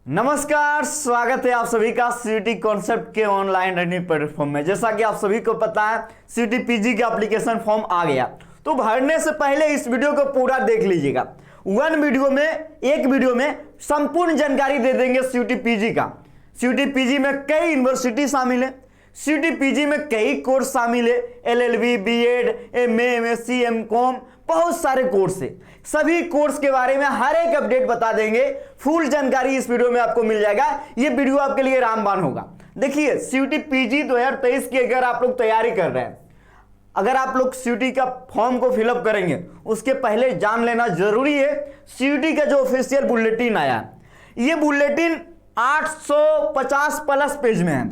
नमस्कार, स्वागत है आप सभी का सीयूटी कॉन्सेप्ट के ऑनलाइन लर्निंग प्लेटफॉर्म में। जैसा कि आप सभी को पता है, सीयूटी पीजी का एप्लीकेशन फॉर्म आ गया। तो भरने से पहले इस वीडियो को पूरा देख लीजिएगा। एक वीडियो में संपूर्ण जानकारी दे देंगे सीयूटी पीजी का। सीयूटी पीजी में कई यूनिवर्सिटी शामिल है, सीयूटी पीजी में कई कोर्स शामिल है, LLB, BEd, MA, MSc, MCom, बहुत सारे कोर्स है। सभी कोर्स के बारे में हर एक अपडेट बता देंगे। फुल जानकारी इस वीडियो में आपको मिल जाएगा। ये वीडियो आपके लिए रामबाण होगा। देखिए, सीयूटी पीजी 2023 की अगर आप लोग तैयारी कर रहे हैं, अगर आप लोग सीयूटी का फॉर्म को फिलअप करेंगे, उसके पहले जान लेना जरूरी है सीयूटी का जो ऑफिशियल बुलेटिन आया है। ये बुलेटिन 850 प्लस पेज में है,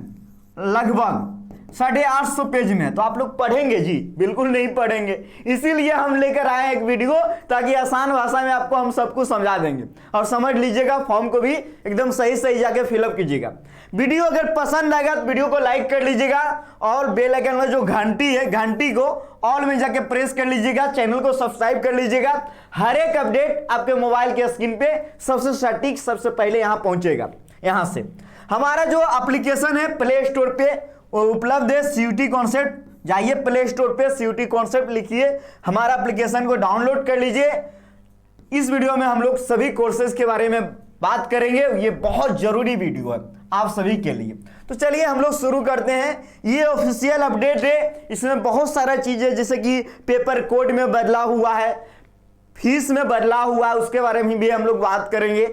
लगभग 850 पेज में। तो आप लोग पढ़ेंगे जी? बिल्कुल नहीं पढ़ेंगे। इसीलिए हम लेकर आए एक वीडियो, ताकि आसान भाषा में आपको हम सब कुछ समझा देंगे और समझ लीजिएगा। फॉर्म को भी एकदम सही सही जाके फिलअप कीजिएगा। वीडियो अगर पसंद आएगा तो वीडियो को लाइक कर लीजिएगा और बेल आइकन में जो घंटी है, घंटी को ऑल में जाके प्रेस कर लीजिएगा। चैनल को सब्सक्राइब कर लीजिएगा। हर एक अपडेट आपके मोबाइल के स्क्रीन पे सबसे सटीक, सबसे पहले यहां पहुंचेगा। यहां से हमारा जो एप्लीकेशन है प्ले स्टोर पे उपलब्ध है, सीयूटी कॉन्सेप्ट। जाइए प्ले स्टोर पे सीयूटी कॉन्सेप्ट लिखिए, हमारा एप्लीकेशन को डाउनलोड कर लीजिए। इस वीडियो में हम लोग सभी कोर्सेज के बारे में बात करेंगे। ये बहुत जरूरी वीडियो है आप सभी के लिए। तो चलिए हम लोग शुरू करते हैं। ये ऑफिशियल अपडेट है, इसमें बहुत सारा चीजें, जैसे कि पेपर कोड में बदलाव हुआ है, फीस में बदलाव हुआ है, उसके बारे में भी हम लोग बात करेंगे।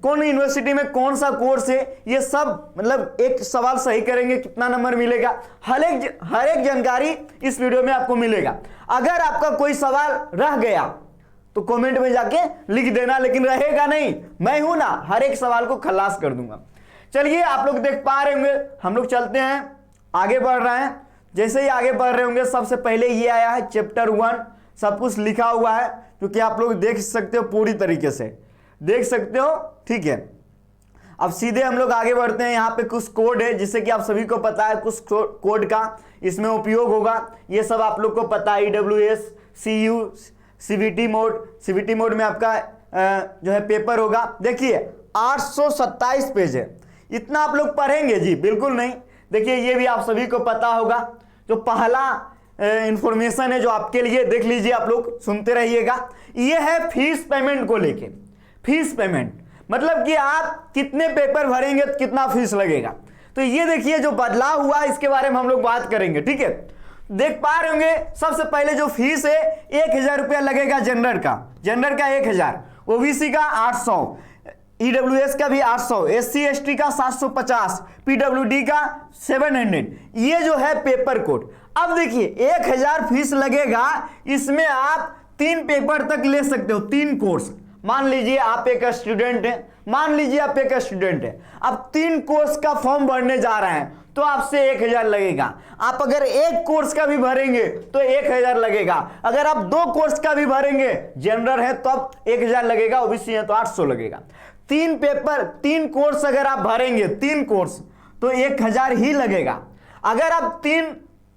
कौन यूनिवर्सिटी में कौन सा कोर्स है, ये सब, मतलब एक सवाल सही करेंगे कितना नंबर मिलेगा, हर एक जानकारी इस वीडियो में आपको मिलेगा। अगर आपका कोई सवाल रह गया तो कमेंट में जाके लिख देना, लेकिन रहेगा नहीं, मैं हूं ना, हर एक सवाल को खलास कर दूंगा। चलिए, आप लोग देख पा रहे होंगे, हम लोग चलते हैं, आगे बढ़ रहे हैं। जैसे ही आगे बढ़ रहे होंगे, सबसे पहले ये आया है चैप्टर 1, सब कुछ लिखा हुआ है, क्योंकि आप लोग देख सकते हो, पूरी तरीके से देख सकते हो, ठीक है। अब सीधे हम लोग आगे बढ़ते हैं। यहाँ पे कुछ कोड है, जिससे कि आप सभी को पता है, कुछ कोड का इसमें उपयोग होगा। ये सब आप लोग को पता है। EWS, CU, CVT मोड में आपका जो है पेपर होगा। देखिए 827 पेज है, इतना आप लोग पढ़ेंगे जी? बिल्कुल नहीं। देखिए, ये भी आप सभी को पता होगा। जो पहला इंफॉर्मेशन है जो आपके लिए, देख लीजिए, आप लोग सुनते रहिएगा। ये है फीस पेमेंट को लेके। फीस पेमेंट मतलब कि आप कितने पेपर भरेंगे तो कितना फीस लगेगा। तो ये देखिए जो बदलाव हुआ, इसके बारे में हम लोग बात करेंगे, ठीक है। देख पा रहे होंगे, सबसे पहले जो फीस है 1000 रुपया लगेगा जनरल का 1000, ओबीसी का 800, EWS का भी 800, SC ST का 750, PWD का 700। ये जो है पेपर कोड। अब देखिए 1000 फीस लगेगा, इसमें आप 3 पेपर तक ले सकते हो, 3 कोर्स। मान लीजिए आप एक स्टूडेंट हैं, अब 3 कोर्स का फॉर्म भरने जा रहे हैं, तो आपसे 1000 लगेगा। आप अगर एक कोर्स का भी भरेंगे तो 1000 लगेगा। अगर आप 2 कोर्स का भी भरेंगे, जनरल है तो अब 1000 लगेगा, ओबीसी है तो 800 लगेगा। 3 पेपर, 3 कोर्स अगर आप भरेंगे, 3 कोर्स, तो 1000 ही लगेगा। अगर आप 3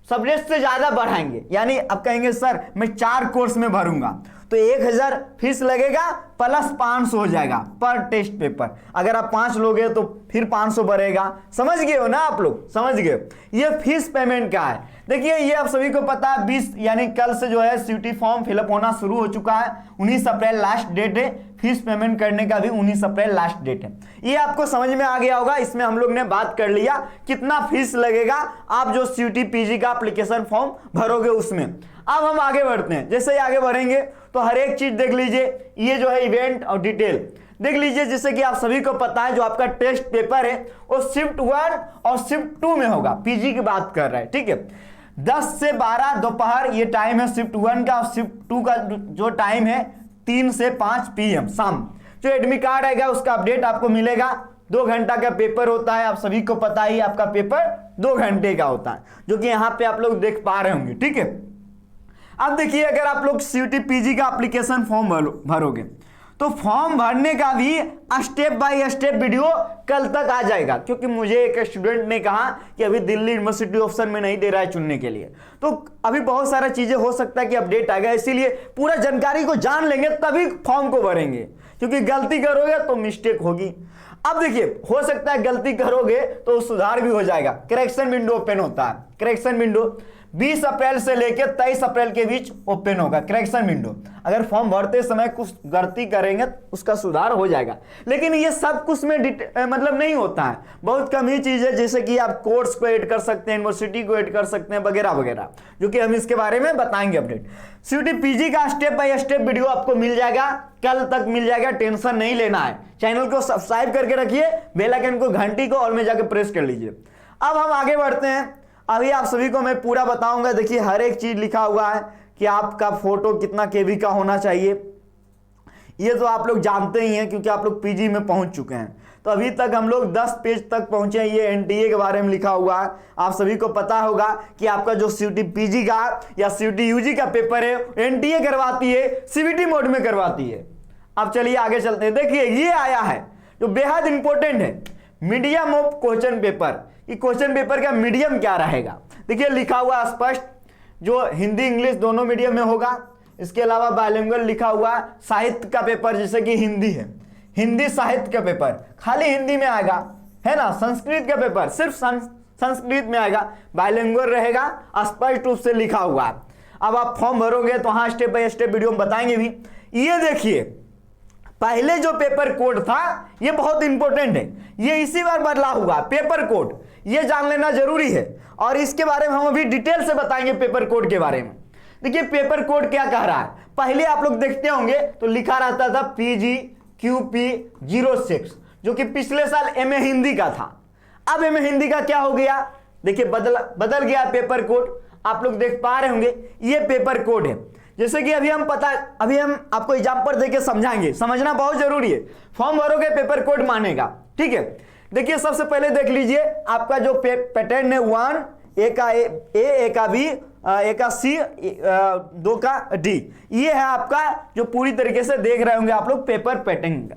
सब्जेक्ट से ज्यादा बढ़ाएंगे, यानी आप कहेंगे सर मैं 4 कोर्स में भरूंगा, तो 1000 फीस लगेगा, प्लस 500 हो जाएगा पर टेस्ट पेपर। अगर आप 5 लोगे तो फिर 500 बढ़ेगा। समझ गए हो ना आप लोग? समझ गए। ये फीस पेमेंट का है। देखिए, ये आप सभी को पता है, 20 यानी कल से जो है सीयूटी फॉर्म फिलअप होना शुरू हो चुका है। 19 अप्रैल लास्ट डेट है। फीस पेमेंट करने का भी 19 अप्रैल लास्ट डेट है। ये आपको समझ में आ गया होगा। इसमें हम लोग ने बात कर लिया कितना फीस लगेगा आप जो सीयूटी पीजी का एप्लीकेशन फॉर्म भरोगे उसमें। अब हम आगे बढ़ते हैं। जैसे ही आगे बढ़ेंगे तो हर एक चीज देख लीजिए। ये जो है इवेंट और डिटेल देख लीजिए। जैसे कि आप सभी को पता है, जो आपका टेस्ट पेपर है वो शिफ्ट 1 और शिफ्ट 2 में होगा। पीजी की बात कर रहे हैं, ठीक है। 10 से 12 दोपहर ये टाइम है शिफ्ट 1 का, और शिफ्ट 2 का जो टाइम है 3 से 5 PM शाम। जो एडमिट कार्ड आएगा उसका अपडेट आपको मिलेगा। 2 घंटा का पेपर होता है, आप सभी को पता ही, आपका पेपर 2 घंटे का होता है, जो कि यहाँ पे आप लोग देख पा रहे होंगे, ठीक है। अब देखिए, अगर आप लोग सीयूटी पीजी का एप्लीकेशन फॉर्म भरोगे तो फॉर्म भरने का भी स्टेप बाय स्टेप वीडियो कल तक आ जाएगा, क्योंकि मुझे एक स्टूडेंट ने कहा कि अभी दिल्ली यूनिवर्सिटी ऑप्शन में नहीं दे रहा है चुनने के लिए। तो अभी बहुत सारा चीजें हो सकता है कि अपडेट आ गया, इसीलिए पूरा जानकारी को जान लेंगे तभी फॉर्म को भरेंगे, क्योंकि गलती करोगे तो मिस्टेक होगी। अब देखिए, हो सकता है गलती करोगे तो सुधार भी हो जाएगा। करेक्शन विंडो ओपन होता है, करेक्शन विंडो 20 अप्रैल से लेकर 23 अप्रैल के बीच ओपन होगा करेक्शन विंडो। अगर फॉर्म भरते समय कुछ गलती करेंगे तो उसका सुधार हो जाएगा, लेकिन ये सब कुछ में मतलब नहीं होता है, बहुत कम ही चीज है, जैसे कि आप कोर्स को ऐड कर सकते हैं, यूनिवर्सिटी को ऐड कर सकते हैं, वगैरह वगैरह, जो कि हम इसके बारे में बताएंगे अपडेट। सीयूटी पीजी का स्टेप बाय स्टेप वीडियो आपको मिल जाएगा, कल तक मिल जाएगा, टेंशन नहीं लेना है। चैनल को सब्सक्राइब करके रखिए, बेल आइकन को घंटी को ऑल में जाकर प्रेस कर लीजिए। अब हम आगे बढ़ते हैं। अभी आप सभी को मैं पूरा बताऊंगा। देखिए, हर एक चीज लिखा हुआ है कि आपका फोटो कितना केबी का होना चाहिए, ये तो आप लोग जानते ही हैं क्योंकि आप लोग पीजी में पहुंच चुके हैं। तो अभी तक हम लोग 10 पेज तक पहुंचे हैं। ये एनटीए के बारे में लिखा हुआ है। आप सभी को पता होगा कि आपका जो सीयूटी पीजी का या सीयूटी यूजी का पेपर है, एनटीए करवाती है, सीबीटी मोड में करवाती है। अब चलिए आगे चलते हैं। देखिए, ये आया है जो बेहद इंपॉर्टेंट है, मीडियम ऑफ क्वेश्चन पेपर। कि क्वेश्चन पेपर का मीडियम क्या रहेगा। देखिए, लिखा हुआ स्पष्ट, जो हिंदी इंग्लिश दोनों मीडियम में होगा। इसके अलावा बाइलिंगुअल लिखा हुआ, साहित्य का पेपर जैसे कि हिंदी है, हिंदी साहित्य का पेपर खाली हिंदी में आएगा, है ना। संस्कृत का पेपर सिर्फ संस्कृत में आएगा, बाइलिंगुअल रहेगा, स्पष्ट रूप से लिखा हुआ है। अब आप फॉर्म भरोगे तो हाँ, स्टेप बाय स्टेप वीडियो में बताएंगे भी। ये देखिए, पहले जो पेपर कोड था ये बहुत इंपॉर्टेंट है, ये इसी बार बदला हुआ पेपर कोड, ये जान लेना जरूरी है और इसके बारे में हम अभी डिटेल से बताएंगे पेपर कोड के बारे में। देखिए, पेपर कोड क्या कह रहा है। पहले आप लोग देखते होंगे तो लिखा रहता था PGQP06, जो कि पिछले साल एमए हिंदी का था। अब एमए हिंदी का क्या हो गया, देखिए बदल गया पेपर कोड। आप लोग देख पा रहे होंगे, ये पेपर कोड है। जैसे कि अभी हम आपको एग्जांपल देके समझाएंगे, समझना बहुत जरूरी है। फॉर्म भरोगे पेपर कोड मानेगा, ठीक है। देखिए, सबसे पहले देख लीजिए आपका जो पैटर्न है 1, ए का ए का बी, ए का सी, 2 का डी। ये है आपका जो पूरी तरीके से देख रहे होंगे आप लोग पेपर पैटर्न का,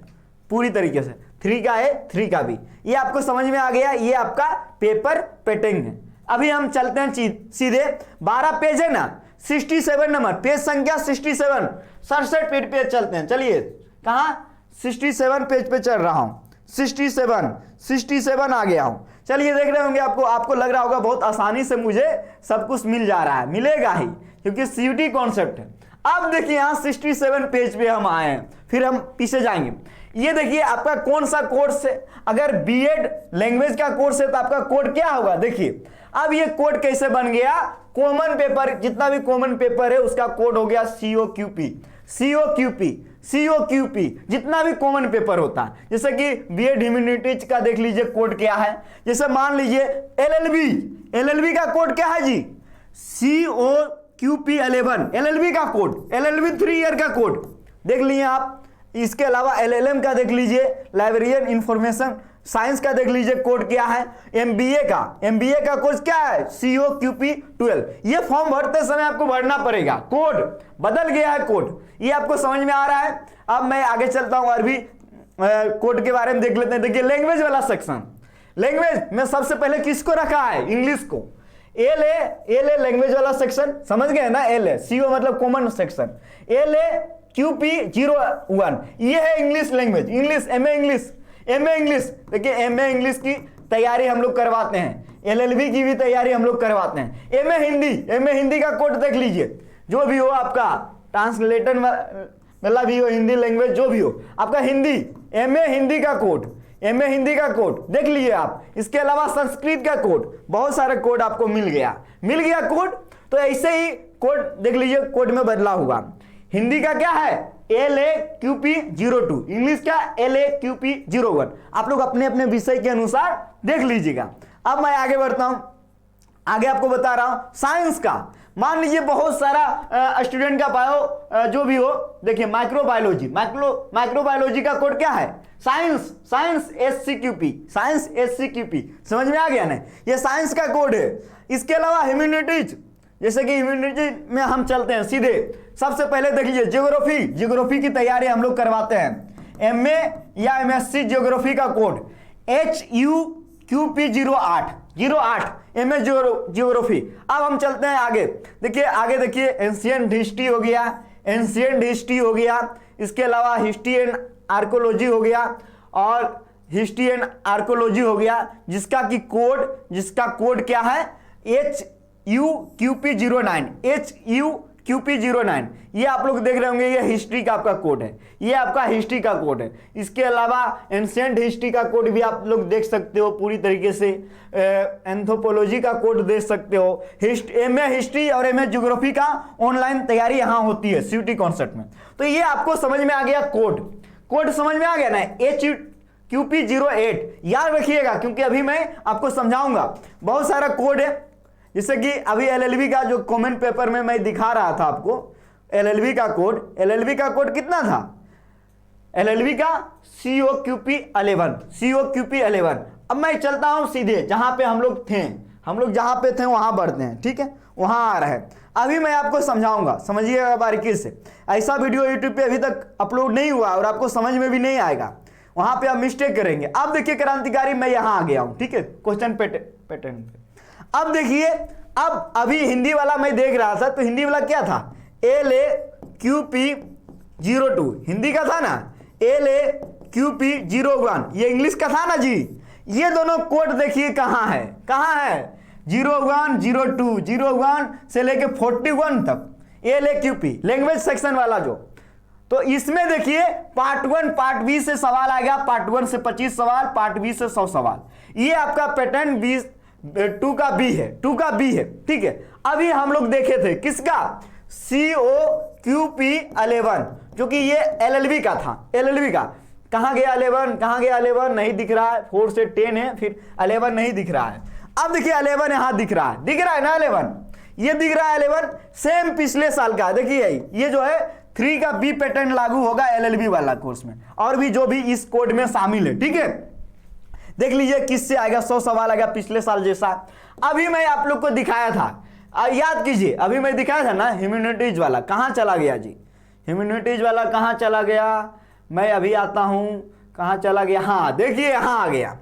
पूरी तरीके से 3 का ए 3 का बी। ये आपको समझ में आ गया, ये आपका पेपर पैटर्न है। अभी हम चलते हैं सीधे, 12 पेज है ना, 67 नंबर, पेज संख्या 67, 67 पेज पे चलते हैं। चलिए, कहाँ 67 पेज पे चल रहा हूं, 67 आ गया हूं। चलिए, देख रहे होंगे आपको लग रहा होगा बहुत आसानी से मुझे सब कुछ मिल जा रहा है, मिलेगा ही क्योंकि सीयूटी कॉन्सेप्ट है। अब देखिए, यहाँ 67 पेज पे हम आए हैं, फिर हम पीछे जाएंगे। ये देखिए, आपका कौन सा कोर्स है। अगर बीएड लैंग्वेज का कोर्स है तो आपका कोड क्या होगा। देखिए, अब ये कोड कैसे बन गया, कॉमन पेपर, जितना भी कॉमन पेपर है उसका कोड हो गया COQP, जितना भी कॉमन पेपर होता है। जैसे कि बीएड ह्यूमैनिटीज का देख लीजिए कोड क्या है। जैसे मान लीजिए LLB का कोड क्या है जी, COQP11, LLB का कोड, LLB 3 ईयर का कोड देख लिए आप। इसके अलावा LLM का देख लीजिए, लाइब्रेरियन इंफॉर्मेशन साइंस का देख लीजिए कोड क्या है। MBA का कोड क्या है, COQP12। ये फॉर्म भरते समय आपको भरना पड़ेगा, कोड बदल गया है कोड। ये आपको समझ में आ रहा है। अब मैं आगे चलता हूं, अरबी कोड के बारे में देख लेते हैं। देखिए, लैंग्वेज वाला सेक्शन, लैंग्वेज में सबसे पहले किसको रखा है, इंग्लिश को। LA लैंग्वेज वाला सेक्शन, समझ गए ना। LA CO मतलब कॉमन सेक्शन, LAQP01 ये है English language, English MA English. देखिए, MA इंग्लिश की तैयारी हम लोग करवाते हैं, LLB की भी तैयारी हम लोग करवाते हैं। MA हिंदी का कोड देख लीजिए, जो भी हो आपका ट्रांसलेटर मतलब भी हो, हिंदी लैंग्वेज जो भी हो आपका हिंदी, MA हिंदी का कोड देख लीजिए आप। इसके अलावा संस्कृत का कोड, बहुत सारे कोड आपको मिल गया कोड। तो ऐसे ही कोड देख लीजिए, कोड में बदला हुआ। हिंदी का क्या है, LAQP02, इंग्लिश का LAQP01। आप लोग अपने अपने विषय के अनुसार देख लीजिएगा। अब मैं आगे बढ़ता हूं, आगे आपको बता रहा हूं साइंस का। मान लीजिए बहुत सारा स्टूडेंट का बायो जो भी हो, देखिए माइक्रोबायोलॉजी का कोड क्या है, साइंस SCQP, समझ में आ गया ना, ये साइंस का कोड है। इसके अलावा ह्यूमैनिटीज, जैसे कि ह्यूमैनिटीज में हम चलते हैं सीधे। सबसे पहले देख लीजिए ज्योग्राफी की तैयारी हम लोग करवाते हैं। MA या MSc ज्योग्राफी का कोड HUQP08 MA ज्योग्राफी। अब हम चलते हैं आगे, देखिए एंशिएंट हिस्ट्री हो गया, इसके अलावा हिस्ट्री एंड आर्कोलॉजी हो गया, और हिस्ट्री एंड आर्कोलॉजी हो गया, जिसका कोड क्या है HUQP09, HUQP09। ये आप लोग देख रहे होंगे, ये हिस्ट्री का आपका कोड है, ये आपका हिस्ट्री का कोड है। इसके अलावा एंशिएंट हिस्ट्री का कोड भी आप लोग देख सकते हो पूरी तरीके से, एंथ्रोपोलॉजी का कोड देख सकते हो। MA हिस्ट्री और MA ज्योग्राफी का ऑनलाइन तैयारी यहाँ होती है CUT कॉन्सेप्ट में। तो ये आपको समझ में आ गया, कोड समझ में आ गया ना, HUQP08 याद रखिएगा, क्योंकि अभी मैं आपको समझाऊंगा। बहुत सारा कोड है, जैसे कि अभी LLB का जो कमेंट पेपर में मैं दिखा रहा था आपको, LLB का कोड कितना था? LLB का COQP11। अब मैं चलता हूं सीधे जहां पे हम लोग जहां पे थे वहां बढ़ते हैं, ठीक है, वहां आ रहा है। अभी मैं आपको समझाऊंगा, समझिएगा बारीकी से। ऐसा वीडियो यूट्यूब पे अभी तक अपलोड नहीं हुआ और आपको समझ में भी नहीं आएगा, वहां पे आप मिस्टेक करेंगे। अब देखिए क्रांतिकारी, मैं यहां आ गया हूं, ठीक है, क्वेश्चन पैटर्न पे। अब देखिए, अभी हिंदी वाला मैं देख रहा था, तो हिंदी वाला क्या था? LAQP02 हिंदी का था ना, LAQP01 ये इंग्लिश का था ना जी। ये दोनों कोड देखिए कहां है 01, 02, 01 से लेके 41 तक, LAQP लैंग्वेज सेक्शन वाला जो। तो इसमें देखिए पार्ट 1 पार्ट बी से सवाल आ गया, पार्ट 1 से 25 सवाल, पार्ट बी से 100 सवाल। ये आपका पैटर्न 2 का बी है, ठीक है। अभी हम लोग देखे थे किसका? COQP11, जो कि ये LLB का था। LLB का कहां गया 11 नहीं दिख रहा है, 4 से 10 है, फिर 11 नहीं दिख रहा है। अब देखिए 11 यहां दिख रहा है ना 11, ये दिख रहा है 11 सेम पिछले साल का। देखिए ये जो है 3 का बी पैटर्न लागू होगा LLB वाला कोर्स में, और भी जो भी इस कोड में शामिल है, ठीक है। देख लीजिए किससे आएगा, 100 सवाल आएगा पिछले साल जैसा। अभी मैं आप लोग को दिखाया था, याद कीजिए, अभी मैं दिखाया था ना ह्यूमैनिटीज वाला, कहां चला गया जी? ह्यूमैनिटीज वाला कहां चला गया? मैं अभी आता हूं, कहां चला गया? हाँ देखिए यहां आ गया।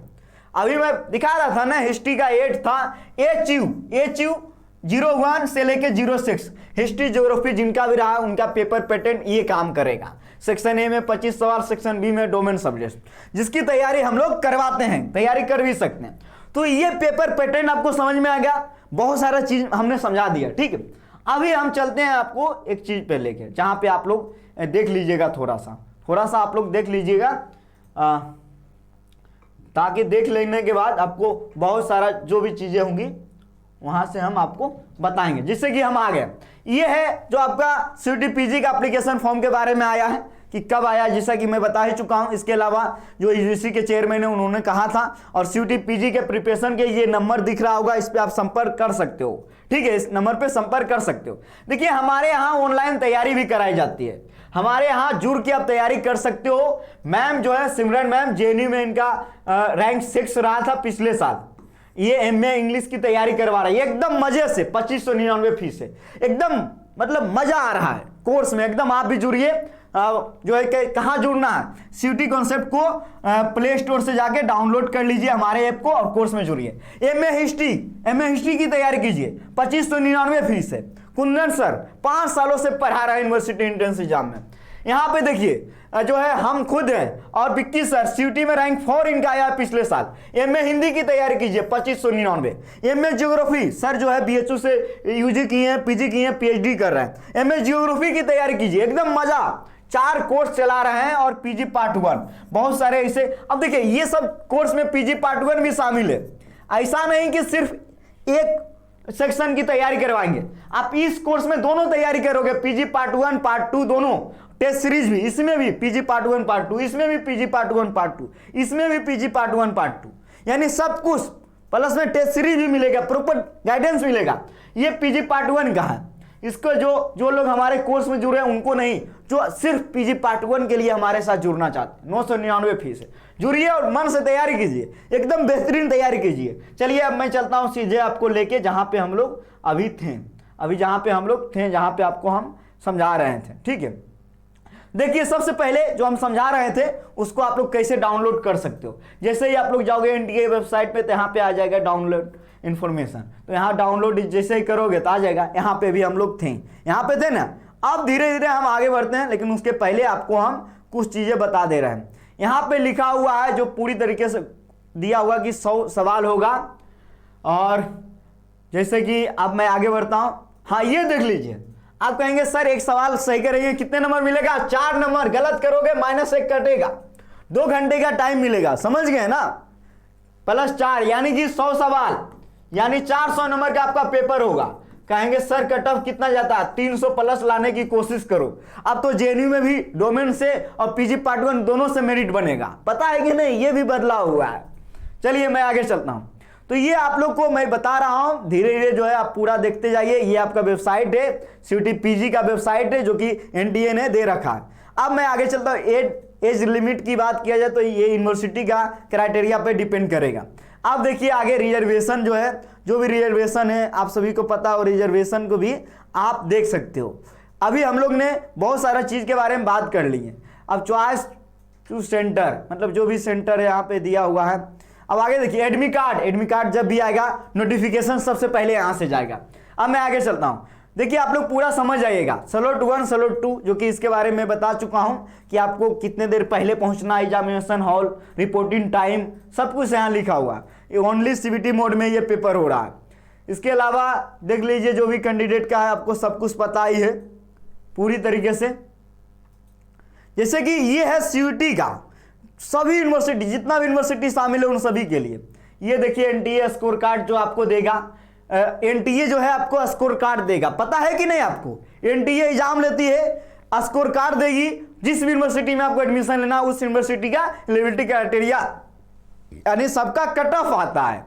अभी मैं दिखा रहा था ना, हिस्ट्री का 8 था, HU01 से लेके 06 हिस्ट्री ज्योग्राफी जिनका भी रहा उनका पेपर पैटर्न ये काम करेगा। सेक्शन ए में 25 सवाल, सेक्शन बी में डोमेन सब्जेक्ट, जिसकी तैयारी हम लोग करवाते हैं, तैयारी कर भी सकते हैं। तो ये पेपर पैटर्न आपको समझ में आ गया, बहुत सारा चीज हमने समझा दिया, ठीक है। अभी हम चलते हैं आपको एक चीज पे लेके, जहां पे आप लोग देख लीजिएगा, थोड़ा सा आप लोग देख लीजिएगा, ताकि देख लेने के बाद आपको बहुत सारा जो भी चीजें होंगी वहां से हम आपको बताएंगे। जिससे कि हम आ गए, ये है जो आपका CUT PG का एप्लीकेशन फॉर्म के बारे में आया है कि कब आया, जैसा कि मैं बता ही चुका हूं। इसके अलावा जो UGC के चेयरमैन है उन्होंने कहा था, और CUT PG के प्रिपरेशन के ये नंबर दिख रहा होगा, इस पर आप संपर्क कर सकते हो, ठीक है, इस नंबर पे संपर्क कर सकते हो। देखिए हमारे यहाँ ऑनलाइन तैयारी भी कराई जाती है, हमारे यहाँ जुड़ के आप तैयारी कर सकते हो। मैम जो है सिमरन मैम, JNU में इनका रैंक 6 रहा था पिछले साल, ये MA इंग्लिश की तैयारी करवा रहा है, एकदम मजे से, 2599 फीस है, एकदम मतलब मजा आ रहा है कोर्स में, एकदम आप भी जुड़िए। जो है कहाँ जुड़ना है, CUT कॉन्सेप्ट को प्ले स्टोर से जाके डाउनलोड कर लीजिए हमारे ऐप को और कोर्स में जुड़िए। MA हिस्ट्री की तैयारी कीजिए, 2599 फीस है। कुंदन सर 5 सालों से पढ़ा रहा है यूनिवर्सिटी एंट्रेंस एग्जाम में। यहाँ पे देखिए जो है हम खुद हैं, और विक्की सर CUT में रैंक 4 इनका आया पिछले साल। MA हिंदी की तैयारी कीजिए 2599। MA ज्योग्राफी सर जो है BHU से UG की हैं, PG की हैं, PhD कर रहे हैं। MA ज्योग्राफी की तैयारी कीजिए, एकदम मजा, 4 कोर्स चला रहे हैं, और PG पार्ट 1 बहुत सारे ऐसे। अब देखिए ये सब कोर्स में PG पार्ट 1 भी शामिल है, ऐसा नहीं कि सिर्फ एक सेक्शन की तैयारी करवाएंगे, आप इस कोर्स में दोनों तैयारी करोगे, PG पार्ट 1 पार्ट 2 दोनों, टेस्ट सीरीज भी, इसमें भी PG पार्ट 1 पार्ट 2, इसमें भी PG पार्ट 1 पार्ट 2, इसमें भी PG पार्ट 1 पार्ट 2, यानी सब कुछ प्लस में टेस्ट सीरीज भी मिलेगा, प्रॉपर गाइडेंस मिलेगा। ये PG पार्ट 1 का है, इसको जो लोग हमारे कोर्स में जुड़े हैं उनको नहीं, जो सिर्फ PG पार्ट 1 के लिए हमारे साथ जुड़ना चाहते हैं, 999 फीस है। जुड़िए और मन से तैयारी कीजिए, एकदम बेहतरीन तैयारी कीजिए। चलिए अब मैं चलता हूं सीधे आपको लेके जहां पे हम लोग अभी थे, जहां पे हम लोग थे, जहां पे आपको हम समझा रहे थे, ठीक है। देखिए सबसे पहले जो हम समझा रहे थे उसको आप लोग कैसे डाउनलोड कर सकते हो। जैसे ही आप लोग जाओगे NTA वेबसाइट पे, तो यहाँ पे आ जाएगा डाउनलोड इन्फॉर्मेशन, तो यहाँ डाउनलोड जैसे ही करोगे तो आ जाएगा। यहाँ पे भी हम लोग थे, यहाँ पे थे ना। अब धीरे धीरे हम आगे बढ़ते हैं, लेकिन उसके पहले आपको हम कुछ चीजें बता दे रहे हैं। यहाँ पे लिखा हुआ है जो पूरी तरीके से दिया हुआ कि 100 सवाल होगा। और जैसे कि अब मैं आगे बढ़ता हूं, हाँ ये देख लीजिए, आप कहेंगे सर एक सवाल सही करेंगे कितने नंबर मिलेगा? 4 नंबर। गलत करोगे -1 कटेगा, 2 घंटे का टाइम मिलेगा, समझ गए ना? +4 यानी कि 100 सवाल यानी 400 नंबर का आपका पेपर होगा। कहेंगे सर कट ऑफ कितना जाता है? 300 प्लस लाने की कोशिश करो। अब तो जेएनयू में भी डोमेन से और पीजी पार्ट 1 दोनों से मेरिट बनेगा, पता है कि नहीं? ये भी बदलाव हुआ है। चलिए मैं आगे चलता हूं। तो ये आप लोग को मैं बता रहा हूं, धीरे धीरे जो है आप पूरा देखते जाइए। ये आपका वेबसाइट है, सीयूटी पीजी का वेबसाइट है जो कि एनटीए ने दे रखा है। अब मैं आगे चलता हूं। एज लिमिट की बात किया जाए तो ये यूनिवर्सिटी का क्राइटेरिया पे डिपेंड करेगा। अब देखिए आगे रिजर्वेशन जो है, जो भी रिजर्वेशन है आप सभी को पता हो, रिजर्वेशन को भी आप देख सकते हो। अभी हम लोग ने बहुत सारा चीज के बारे में बात कर ली है। अब चॉइस टू सेंटर, मतलब जो भी सेंटर है यहाँ पे दिया हुआ है। अब आगे देखिए एडमिट कार्ड जब भी आएगा नोटिफिकेशन सबसे पहले यहाँ से जाएगा। अब मैं आगे चलता हूँ, देखिए आप लोग पूरा समझ आइएगा। स्लॉट 1 स्लॉट 2 जो कि इसके बारे में बता चुका हूं कि आपको कितने देर पहले पहुंचना, एग्जामिनेशन हॉल, रिपोर्टिंग टाइम, सब कुछ यहाँ लिखा हुआ है। ये ओनली सीबीटी मोड में ये पेपर हो रहा है। इसके अलावा देख लीजिए जो भी कैंडिडेट का है आपको सब कुछ पता ही है पूरी तरीके से। जैसे कि ये है सीयूटी का, सभी यूनिवर्सिटी, जितना भी यूनिवर्सिटी शामिल है उन सभी के लिए। ये देखिए एनटीए स्कोर कार्ड जो आपको देगा, एनटीए जो है आपको स्कोर कार्ड देगा, पता है कि नहीं आपको? एनटीए एग्जाम लेती है, स्कोर कार्ड देगी, जिस यूनिवर्सिटी में आपको एडमिशन लेना उस यूनिवर्सिटी का एलिजिबिलिटी क्राइटेरिया यानी सबका कट ऑफ आता है।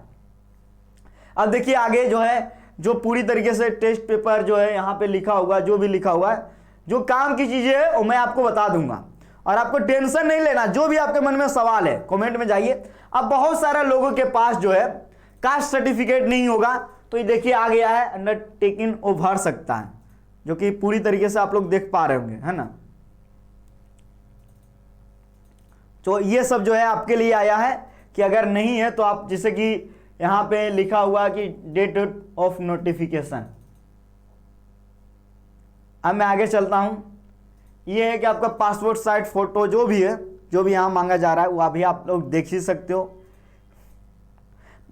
अब देखिए आगे जो है, जो पूरी तरीके से टेस्ट पेपर जो है यहाँ पे लिखा होगा, जो भी लिखा हुआ है, जो काम की चीजें है वो मैं आपको बता दूंगा और आपको टेंशन नहीं लेना। जो भी आपके मन में सवाल है कमेंट में जाइए। अब बहुत सारे लोगों के पास जो है कास्ट सर्टिफिकेट नहीं होगा, तो ये देखिए आ गया है अंडरटेकिंग वो भर सकता है, जो कि पूरी तरीके से आप लोग देख पा रहे होंगे, है ना? तो ये सब जो है आपके लिए आया है कि अगर नहीं है तो आप, जैसे कि यहां पे लिखा हुआ कि डेट ऑफ नोटिफिकेशन। अब मैं आगे चलता हूं। ये है कि आपका पासपोर्ट साइज फोटो जो भी है, जो भी यहां मांगा जा रहा है वो अभी आप लोग देख ही सकते हो।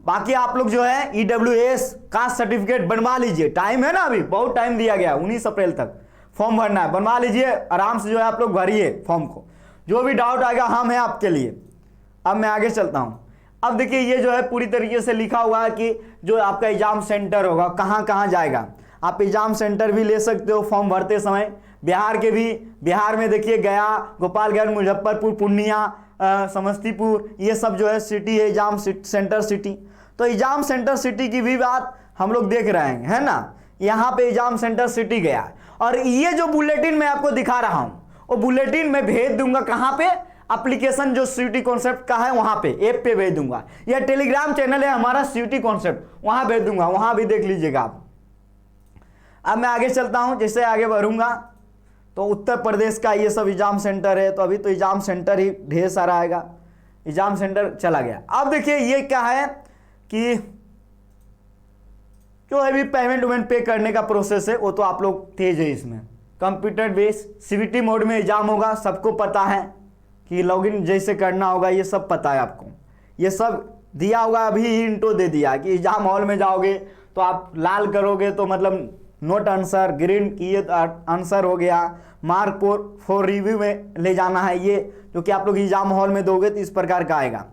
बाकी आप लोग जो है EWS कास्ट सर्टिफिकेट बनवा लीजिए, टाइम है ना, अभी बहुत टाइम दिया गया 19 अप्रैल तक फॉर्म भरना है, बनवा लीजिए आराम से जो है आप लोग भरिए फॉर्म को। जो भी डाउट आएगा हम हैं आपके लिए। अब मैं आगे चलता हूं। अब देखिए ये जो है पूरी तरीके से लिखा हुआ है कि जो आपका एग्जाम सेंटर होगा कहां कहां जाएगा। आप एग्जाम सेंटर भी ले सकते हो फॉर्म भरते समय। बिहार के भी, बिहार में देखिए गया, गोपालगंज, मुजफ्फरपुर, पूर्णिया, समस्तीपुर, ये सब जो है सिटी है एग्जाम सेंटर सिटी। तो एग्जाम सेंटर सिटी की भी बात हम लोग देख रहे हैं, है ना? यहाँ पे एग्जाम सेंटर सिटी गया। और ये जो बुलेटिन मैं आपको दिखा रहा हूं वो बुलेटिन मैं भेज दूंगा कहां पे? एप्लीकेशन जो सीयूटी कॉन्सेप्ट का है वहां पे, ऐप पे भेज दूंगा। या टेलीग्राम चैनल है हमारा सीयूटी कॉन्सेप्ट, वहां भेज दूंगा, वहां भी देख लीजिएगा आप। अब मैं आगे चलता हूं, जैसे आगे बढ़ूंगा तो उत्तर प्रदेश का ये सब एग्जाम सेंटर है। तो अभी तो एग्जाम सेंटर ही ढेर सारा आएगा, एग्जाम सेंटर चला गया। अब देखिए ये क्या है कि जो अभी पेमेंट वेमेंट पे करने का प्रोसेस है वो तो आप लोग तेज है इसमें। कंप्यूटर बेस्ड सीबीटी मोड में एग्जाम होगा, सबको पता है कि लॉगिन जैसे करना होगा, ये सब पता है आपको। ये सब दिया होगा, अभी इंट्रो दे दिया कि एग्जाम हॉल में जाओगे तो आप लाल करोगे तो मतलब नोट आंसर, ग्रीन किए आंसर हो गया, मार्क फॉर रिव्यू में ले जाना है। ये जो कि आप लोग एग्जाम हॉल में दोगे तो इस प्रकार का आएगा।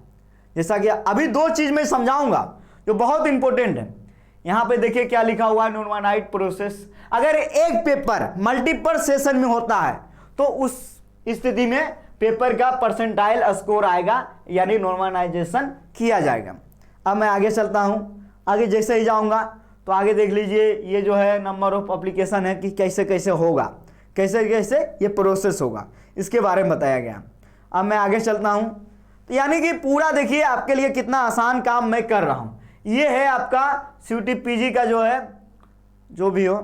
जैसा कि अभी 2 चीज मैं समझाऊंगा जो बहुत इंपॉर्टेंट है। यहां पे देखिए क्या लिखा हुआ है, नॉर्मलाइज प्रोसेस। अगर एक पेपर मल्टीपल सेशन में होता है तो उस स्थिति में पेपर का परसेंटाइल स्कोर आएगा, यानी नॉर्मलाइजेशन किया जाएगा। अब मैं आगे चलता हूं। आगे जैसे ही जाऊंगा तो आगे देख लीजिए ये जो है नंबर ऑफ एप्लीकेशन है कि कैसे कैसे होगा, कैसे कैसे ये प्रोसेस होगा, इसके बारे में बताया गया। अब मैं आगे चलता हूं तो यानी कि पूरा देखिए आपके लिए कितना आसान काम मैं कर रहा हूं। ये है आपका सीयूटी पीजी का जो है, जो भी हो।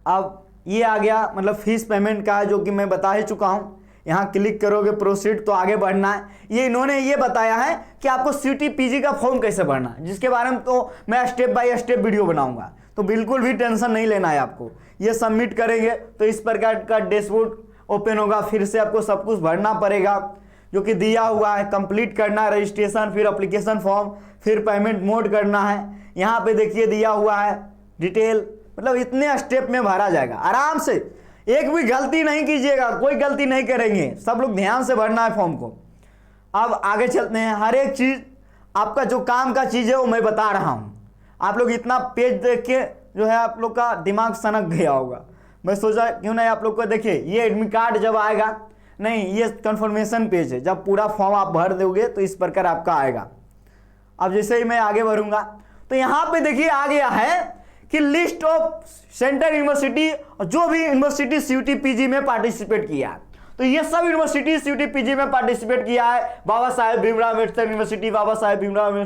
अब ये आ गया मतलब फीस पेमेंट का, जो कि मैं बता ही चुका हूं। यहां क्लिक करोगे प्रोसीड तो आगे बढ़ना है। ये इन्होंने ये बताया है कि आपको सीयूटी पीजी का फॉर्म कैसे भरना है, जिसके बारे में तो मैं स्टेप बाय स्टेप वीडियो बनाऊंगा, तो बिल्कुल भी टेंशन नहीं लेना है आपको। ये सबमिट करेंगे तो इस प्रकार का डैशबोर्ड ओपन होगा, फिर से आपको सब कुछ भरना पड़ेगा जो कि दिया हुआ है, कंप्लीट करना है रजिस्ट्रेशन, फिर एप्लीकेशन फॉर्म, फिर पेमेंट मोड करना है। यहाँ पे देखिए दिया हुआ है डिटेल, मतलब इतने स्टेप में भरा जाएगा आराम से, एक भी गलती नहीं कीजिएगा, कोई गलती नहीं करेंगे, सब लोग ध्यान से भरना है फॉर्म को। अब आगे चलते हैं, हर एक चीज आपका जो काम का चीज है वो मैं बता रहा हूँ। आप लोग इतना पेज देख के जो है आप लोग का दिमाग सनक गया होगा, मैं सोचा क्यों नहीं आप लोग को, देखिए ये एडमिट कार्ड जब आएगा, नहीं ये कंफर्मेशन पेज है, जब पूरा फॉर्म आप भर दोगे तो इस प्रकार आपका आएगा। अब जैसे ही मैं आगे बढ़ूंगा तो यहाँ पे देखिए आ गया है कि लिस्ट ऑफ सेंट्रल यूनिवर्सिटी, जो भी यूनिवर्सिटी सीयूटी पीजी में पार्टिसिपेट किया है, तो ये सब यूनिवर्सिटी सीयूटी पीजी में पार्टिसिपेट किया है। बाबा साहेब भीमराव अम्बेडकर यूनिवर्सिटी, बाबा साहेब भीमराव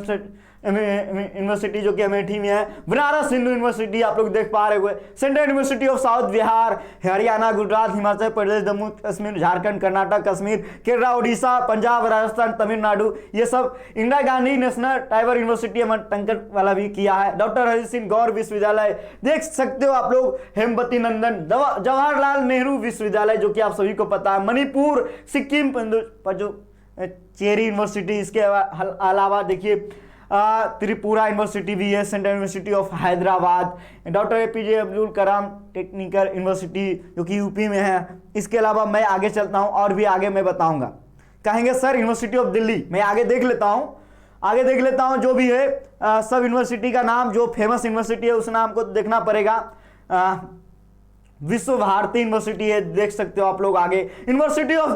यूनिवर्सिटी जो कि अमेठी में है, बनारस हिंदू यूनिवर्सिटी आप लोग देख पा रहे हुए, central university of south Bihar, Haryana, Gujarat, Himachal Pradesh, Jammu Kashmir, Jharkhand, Karnataka, Kashmir, Kerala, Orissa, Punjab, Rajasthan, Tamil Nadu, ये सब। Indira Gandhi national tribal university Amarkantak वाला भी किया है। डॉक्टर हरि सिंह गौर विश्वविद्यालय देख सकते हो आप लोग, हेमवती नंदन, जवाहरलाल नेहरू विश्वविद्यालय जो कि आप सभी को पता है, मणिपुर, सिक्किम जो चेरी यूनिवर्सिटी, इसके अलावा देखिए त्रिपुरा यूनिवर्सिटी भी है, central university of Hyderabad, doctor APJ Abdul Kalam technical university जो कि यूपी में है। इसके अलावा मैं आगे चलता हूं और भी आगे मैं बताऊंगा, कहेंगे सर यूनिवर्सिटी ऑफ दिल्ली, मैं आगे देख लेता हूं जो भी है सब यूनिवर्सिटी का नाम, जो फेमस यूनिवर्सिटी है उस नाम को देखना पड़ेगा। विश्व भारती यूनिवर्सिटी है, देख सकते हो आप लोग आगे। यूनिवर्सिटी ऑफ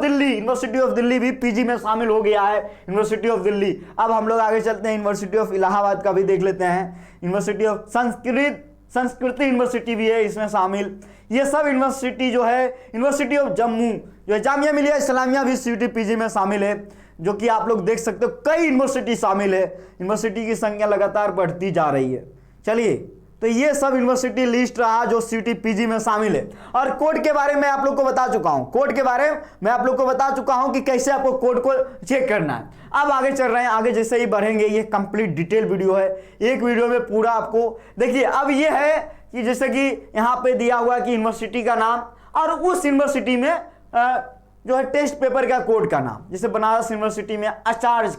दिल्ली भी पीजी में शामिल हो गया है, यूनिवर्सिटी ऑफ दिल्ली। अब हम लोग आगे चलते हैं, यूनिवर्सिटी ऑफ इलाहाबाद का भी देख लेते हैं। यूनिवर्सिटी ऑफ संस्कृति यूनिवर्सिटी भी है इसमें शामिल। ये सब यूनिवर्सिटी जो है, यूनिवर्सिटी ऑफ जम्मू जो है, जामिया मिलिया इस्लामिया भी सीयूटी पीजी में शामिल है, जो कि आप लोग देख सकते हो कई यूनिवर्सिटी शामिल है। यूनिवर्सिटी की संख्या लगातार बढ़ती जा रही है। चलिए, तो ये सब यूनिवर्सिटी लिस्ट रहा जो सीयूटी पीजी में शामिल है। और कोड के बारे में आप लोग को बता चुका हूं, कि कैसे आपको कोड को चेक करना है। अब आगे चल रहे हैं, आगे जैसे ही बढ़ेंगे, ये कंप्लीट डिटेल वीडियो है, एक वीडियो में पूरा आपको देखिए। अब ये है कि जैसे कि यहाँ पे दिया हुआ कि यूनिवर्सिटी का नाम और उस यूनिवर्सिटी में जो है टेस्ट पेपर का कोड का नाम, जैसे बनारस यूनिवर्सिटी में आचार्य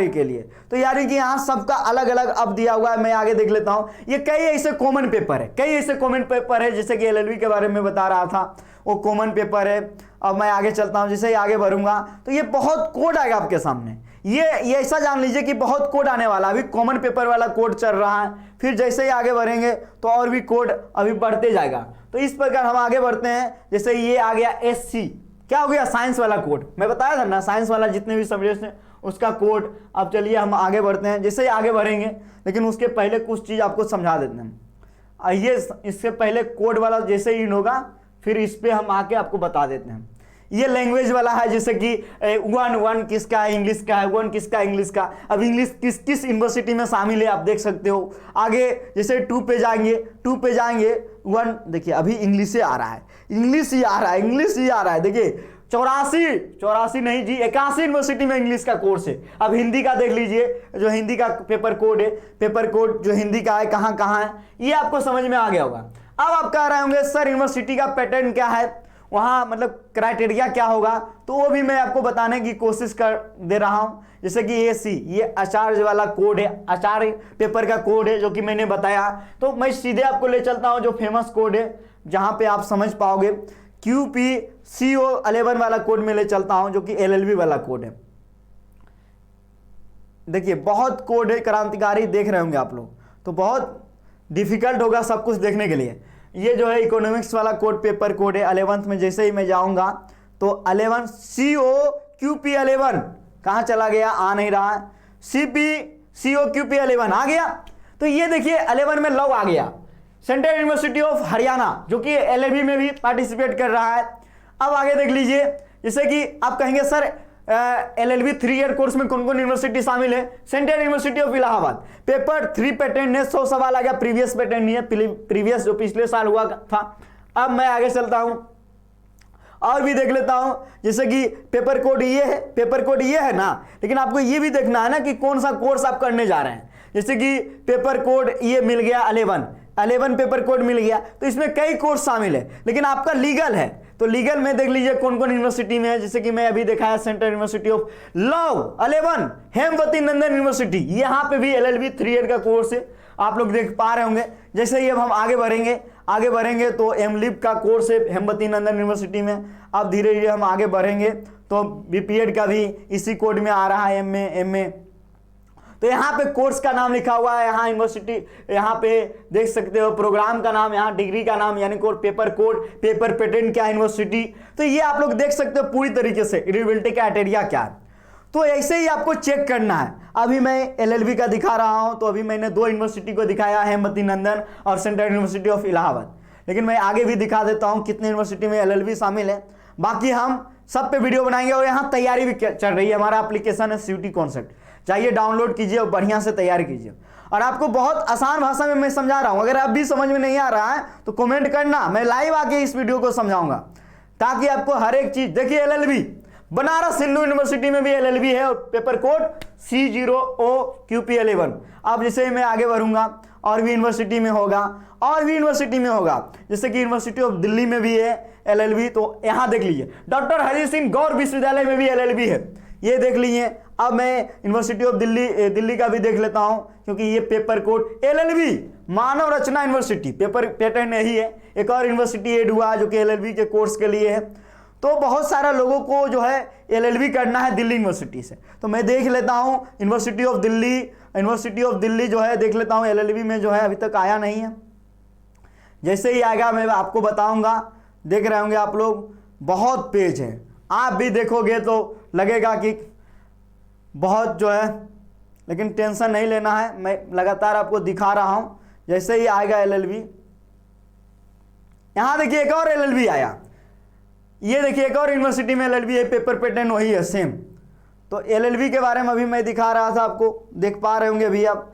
के लिए, तो यानी कि यहाँ सबका अलग अलग अब दिया हुआ है। मैं आगे देख लेता हूँ, ये कई ऐसे कॉमन पेपर है, जैसे कि एलएलबी के बारे में बता रहा था, वो कॉमन पेपर है। अब मैं आगे चलता हूँ, जैसे ही आगे बढ़ूंगा तो ये बहुत कोड आएगा आपके सामने, ये ऐसा जान लीजिए कि बहुत कोड आने वाला, अभी कॉमन पेपर वाला कोड चल रहा है, फिर जैसे ही आगे बढ़ेंगे तो और भी कोड अभी बढ़ते जाएगा। तो इस प्रकार हम आगे बढ़ते हैं, जैसे ये आ गया SC, क्या हो गया, साइंस वाला कोड, मैं बताया था ना, साइंस वाला जितने भी सब्जेक्ट हैं उसका कोड। अब चलिए हम आगे बढ़ते हैं, जैसे ही आगे बढ़ेंगे, लेकिन उसके पहले कुछ चीज़ आपको समझा देते हैं। आइए, इससे पहले कोड वाला जैसे ही होगा फिर इस पर हम आके आपको बता देते हैं। ये लैंग्वेज वाला है, जैसे कि वन किसका है, इंग्लिश का है, वन किसका इंग्लिश का। अब इंग्लिश किस किस यूनिवर्सिटी में शामिल है आप देख सकते हो। आगे जैसे 2 पे जाएंगे, वन देखिए अभी इंग्लिश ही आ रहा है, देखिए 84 नहीं जी, 81 यूनिवर्सिटी में इंग्लिश का कोर्स है। अब हिंदी का देख लीजिए, जो हिंदी का पेपर कोड जो हिंदी का है, कहाँ है, ये आपको समझ में आ गया होगा। अब आप कह रहे होंगे सर यूनिवर्सिटी का पैटर्न क्या है, वहाँ मतलब क्राइटेरिया क्या होगा, तो वो भी मैं आपको बताने की कोशिश कर दे रहा हूँ। जैसे कि SC, ये आचार्य वाला कोड है, आचार्य पेपर का कोड है जो कि मैंने बताया। तो मैं सीधे आपको ले चलता हूँ जो फेमस कोड है, जहाँ पे आप समझ पाओगे। QPCO 11 वाला कोड में ले चलता हूँ, जो कि LLB वाला कोड है। देखिए बहुत कोड है, क्रांतिकारी देख रहे होंगे आप लोग, तो बहुत डिफिकल्ट होगा सब कुछ देखने के लिए। ये जो है इकोनॉमिक्स वाला कोड, पेपर कोड है 11th में। जैसे ही मैं जाऊंगा तो 11 COQP 11 कहाँ चला गया, आ नहीं रहा है, COQP 11 आ गया। तो ये देखिए 11 में लॉ आ गया, सेंट्रल यूनिवर्सिटी ऑफ हरियाणा, जो कि LLB में भी पार्टिसिपेट कर रहा है। अब आगे देख लीजिए, जैसे कि आप कहेंगे सर LLB 3 ईयर कोर्स में कौन कौन यूनिवर्सिटी शामिल है, central university of Allahabad. Paper 3 pattern है, 100 सवाल आ गया, प्रीवियस पैटर्न नहीं है, प्रीवियस जो पिछले साल हुआ था। अब मैं आगे चलता हूं और भी देख लेता हूं, जैसे कि पेपर कोड ये है ना, लेकिन आपको ये भी देखना है ना कि कौन सा कोर्स आप करने जा रहे हैं। जैसे कि पेपर कोड ये मिल गया 11 पेपर कोड मिल गया, तो इसमें कई कोर्स शामिल है, लेकिन आपका लीगल है, तो लीगल में देख लीजिए कौन कौन यूनिवर्सिटी में है, जैसे कि मैं अभी दिखाया central university of law 11 Hemvati Nandan university, यहाँ पे भी LLB 3 ईयर का कोर्स है, आप लोग देख पा रहे होंगे। जैसे ही अब हम आगे बढ़ेंगे तो एमलिब का कोर्स है हेमवती नंदन यूनिवर्सिटी में। अब धीरे धीरे हम आगे बढ़ेंगे तो बीपीएड का भी इसी कोड में आ रहा है, एमए। तो यहाँ पे कोर्स का नाम लिखा हुआ है, यहाँ यूनिवर्सिटी, यहाँ पे देख सकते हो प्रोग्राम का नाम, यहाँ डिग्री का नाम यानी कोड, पेपर पेटेंट क्या यूनिवर्सिटी। तो ये आप लोग देख सकते हो पूरी तरीके से एलिजिबिलिटी क्राइटेरिया क्या है। तो ऐसे ही आपको चेक करना है। अभी मैं LLB का दिखा रहा हूं, तो अभी मैंने 2 यूनिवर्सिटी को दिखाया, हेमवती नंदन और सेंट्रल यूनिवर्सिटी ऑफ इलाहाबाद। लेकिन मैं आगे भी दिखा देता हूं कितने यूनिवर्सिटी में LLB शामिल है। बाकी हम सब पे वीडियो बनाएंगे और यहाँ तैयारी भी चल रही है। हमारा एप्लीकेशन है CUET कॉन्सेप्ट, चाहिए डाउनलोड कीजिए और बढ़िया से तैयारी कीजिए। और आपको बहुत आसान भाषा में मैं समझा रहा हूं, अगर आप भी समझ में नहीं आ रहा है तो कमेंट करना, मैं लाइव आके इस वीडियो को समझाऊंगा, ताकि आपको हर एक चीज। देखिए LLB बनारस हिंदू यूनिवर्सिटी में भी LLB है और पेपर कोड C0OQP11। अब जैसे मैं आगे बढ़ूंगा और भी यूनिवर्सिटी में होगा, जैसे कि यूनिवर्सिटी ऑफ दिल्ली में भी है LLB। तो यहाँ देख लीजिए डॉक्टर हरि सिंह गौर विश्वविद्यालय में भी LLB है, ये देख लीजिए। अब मैं यूनिवर्सिटी ऑफ दिल्ली का भी देख लेता हूँ, क्योंकि ये पेपर कोड LLB मानव रचना यूनिवर्सिटी, पेपर पैटर्न यही है। एक और यूनिवर्सिटी एड हुआ जो कि LLB के कोर्स के लिए है। तो बहुत सारा लोगों को जो है LLB करना है दिल्ली यूनिवर्सिटी से। तो मैं देख लेता हूँ यूनिवर्सिटी ऑफ दिल्ली जो है देख लेता हूँ, LLB में जो है अभी तक आया नहीं है। जैसे ही आएगा मैं आपको बताऊंगा। देख रहे होंगे आप लोग, बहुत पेज है, आप भी देखोगे तो लगेगा कि बहुत जो है, लेकिन टेंशन नहीं लेना है, मैं लगातार आपको दिखा रहा हूँ। जैसे ही आएगा LLB, यहाँ देखिए एक और LLB आया, ये देखिए एक और यूनिवर्सिटी में LLB है, पेपर पैटर्न वही है सेम। तो LLB के बारे में अभी मैं दिखा रहा था आपको, देख पा रहे होंगे अभी आप।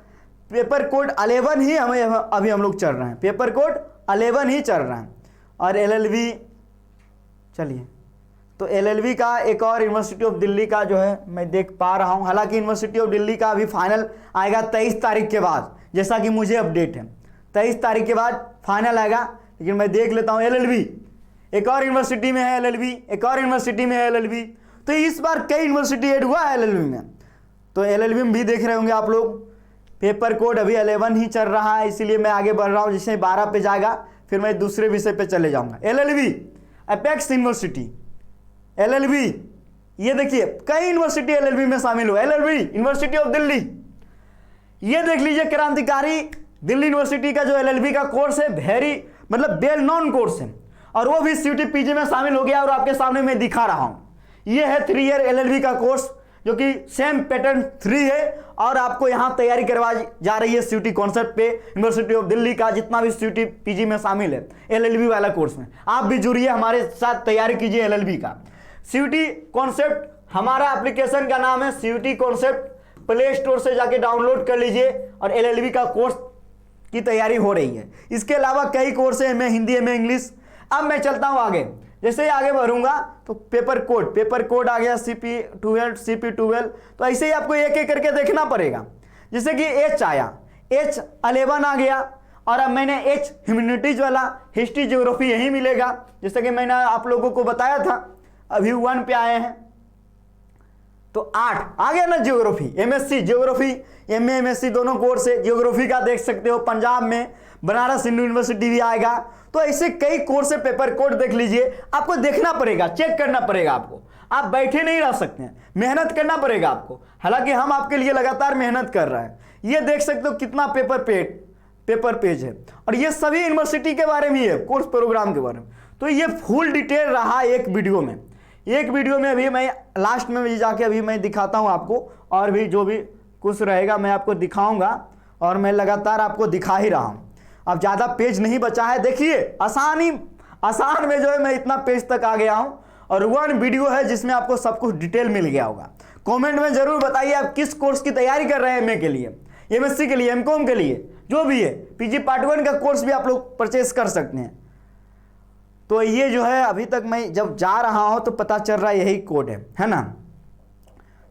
पेपर कोड 11 ही अभी हम लोग चल रहे हैं, पेपर कोड 11 ही चल रहा है। और LLB चलिए, तो LLB का एक और यूनिवर्सिटी ऑफ दिल्ली का जो है मैं देख पा रहा हूँ। हालांकि यूनिवर्सिटी ऑफ दिल्ली का अभी फाइनल आएगा 23 तारीख के बाद, जैसा कि मुझे अपडेट है 23 तारीख के बाद फाइनल आएगा। लेकिन मैं देख लेता हूँ LLB एक और यूनिवर्सिटी में है, LLB एक और यूनिवर्सिटी में है LLB। तो इस बार कई यूनिवर्सिटी ऐड हुआ है LLB में। तो LLB में भी देख रहे होंगे आप लोग, पेपर कोड अभी 11 ही चल रहा है, इसीलिए मैं आगे बढ़ रहा हूँ। जैसे 12 पे जाएगा फिर मैं दूसरे विषय पे चले जाऊंगा। LLB अपेक्स यूनिवर्सिटी, LLB ये देखिए कई यूनिवर्सिटी LLB में शामिल हुआ। LLB यूनिवर्सिटी ऑफ दिल्ली, ये देख लीजिए क्रांतिकारी दिल्ली यूनिवर्सिटी का जो LLB का कोर्स है, वेरी वेल नोन कोर्स है, और वो भी CUET PG में शामिल हो गया। और आपके सामने मैं दिखा रहा हूं, ये है 3 ईयर LLB का कोर्स, जो कि सेम पैटर्न 3 है। और आपको यहां तैयारी करवाई जा रही है CUET कॉन्सेप्ट पे, यूनिवर्सिटी ऑफ दिल्ली का जितना भी CUET PG में शामिल है LLB वाला कोर्स में, आप भी जुड़िए हमारे साथ, तैयारी कीजिए LLB का। CUET कॉन्सेप्ट हमारा एप्लीकेशन का नाम है CUET कॉन्सेप्ट, प्ले स्टोर से जाके डाउनलोड कर लीजिए और LLB का कोर्स की तैयारी हो रही है। इसके अलावा कई कोर्स है, मैं हिंदी में इंग्लिश। अब मैं चलता हूं आगे, जैसे ही आगे बढ़ूंगा तो पेपर कोड आ गया CP12। तो ऐसे ही आपको एक एक करके देखना पड़ेगा। जैसे कि H आया, H11 आ गया, और अब मैंने H ह्यूमैनिटीज वाला हिस्ट्री ज्योग्राफी यही मिलेगा, जैसे कि मैंने आप लोगों को बताया था। अभी 1 पे आए हैं तो 8 आ गया ना geography, MSc geography, MA MSc दोनों कोर्स है। ज्योग्राफी का देख सकते हो पंजाब में बनारस हिंदू यूनिवर्सिटी भी आएगा। तो ऐसे कई कोर्स है, पेपर कोड देख लीजिए, आपको देखना पड़ेगा, चेक करना पड़ेगा आपको, आप बैठे नहीं रह सकते हैं, मेहनत करना पड़ेगा आपको। हालांकि हम आपके लिए लगातार मेहनत कर रहे हैं। ये देख सकते हो कितना पेपर पेज है, और ये सभी यूनिवर्सिटी के बारे में है, कोर्स प्रोग्राम के बारे में। तो ये फुल डिटेल रहा एक वीडियो में अभी मैं लास्ट में भी जाके अभी मैं दिखाता हूं आपको, और भी जो भी कुछ रहेगा मैं आपको दिखाऊंगा, और मैं लगातार आपको दिखा ही रहा हूं। अब ज़्यादा पेज नहीं बचा है, देखिए आसान में जो है मैं इतना पेज तक आ गया हूं, और 1 वीडियो है जिसमें आपको सब कुछ डिटेल मिल गया होगा। कमेंट में जरूर बताइए आप किस कोर्स की तैयारी कर रहे हैं, MA के लिए, MSc के लिए, MCOM के लिए, जो भी है। PG पार्ट 1 का कोर्स भी आप लोग परचेस कर सकते हैं। तो ये जो है अभी तक मैं जब जा रहा हूं तो पता चल रहा है यही कोड है ना।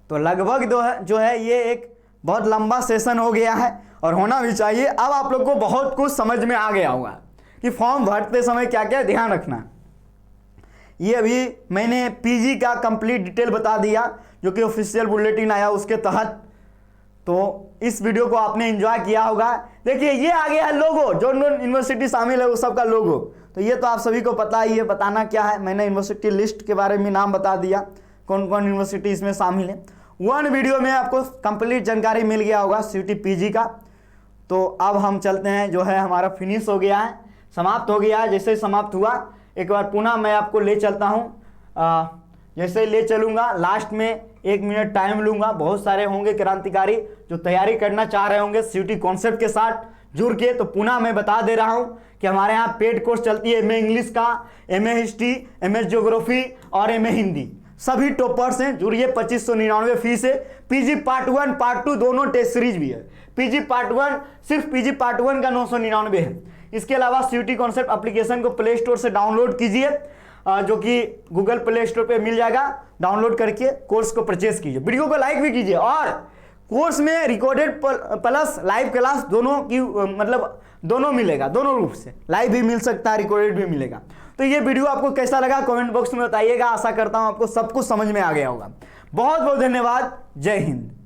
तो लगभग जो है ये एक बहुत लंबा सेशन हो गया है, और होना भी चाहिए। अब आप लोग को बहुत कुछ समझ में आ गया होगा कि फॉर्म भरते समय क्या क्या ध्यान रखना है। ये अभी मैंने पीजी का कंप्लीट डिटेल बता दिया जो कि ऑफिशियल बुलेटिन आया उसके तहत। तो इस वीडियो को आपने एंजॉय किया होगा। देखिए ये आ गया है लोगो, जो यूनिवर्सिटी शामिल है वो सबका लोगो। तो ये तो आप सभी को पता ही है। बताना क्या है, मैंने यूनिवर्सिटी लिस्ट के बारे में नाम बता दिया, कौन कौन यूनिवर्सिटी इसमें शामिल है। वन वीडियो में आपको कंप्लीट जानकारी मिल गया होगा सीयूटी पीजी का। तो अब हम चलते हैं, जो है हमारा फिनिश हो गया है, समाप्त हो गया है। जैसे समाप्त हुआ एक बार पुनः मैं आपको ले चलता हूँ। जैसे ले चलूँगा लास्ट में 1 मिनट टाइम लूँगा। बहुत सारे होंगे क्रांतिकारी जो तैयारी करना चाह रहे होंगे सीयूटी कॉन्सेप्ट के साथ जुड़ के। तो पुनः मैं बता दे रहा हूँ कि हमारे यहाँ पेड कोर्स चलती है, एमए इंग्लिश का, एमए हिस्ट्री, एमए ज्योग्राफी और एमए हिंदी। सभी टॉपर्स हैं, जुड़िए। 2599 फीस है। पीजी पार्ट 1 पार्ट 2 दोनों टेस्ट सीरीज भी है। पीजी पार्ट 1 सिर्फ पीजी पार्ट 1 का 999 है। इसके अलावा सीयूटी कॉन्सेप्ट एप्लीकेशन को प्ले स्टोर से डाउनलोड कीजिए, जो कि गूगल प्ले स्टोर पे मिल जाएगा। डाउनलोड करके कोर्स को परचेज कीजिए, वीडियो को लाइक भी कीजिए। और कोर्स में रिकॉर्डेड प्लस लाइव क्लास दोनों की मतलब दोनों मिलेगा, दोनों रूप से। लाइव भी मिल सकता है, रिकॉर्डेड भी मिलेगा। तो ये वीडियो आपको कैसा लगा कमेंट बॉक्स में बताइएगा। आशा करता हूं आपको सब कुछ समझ में आ गया होगा। बहुत बहुत धन्यवाद। जय हिंद।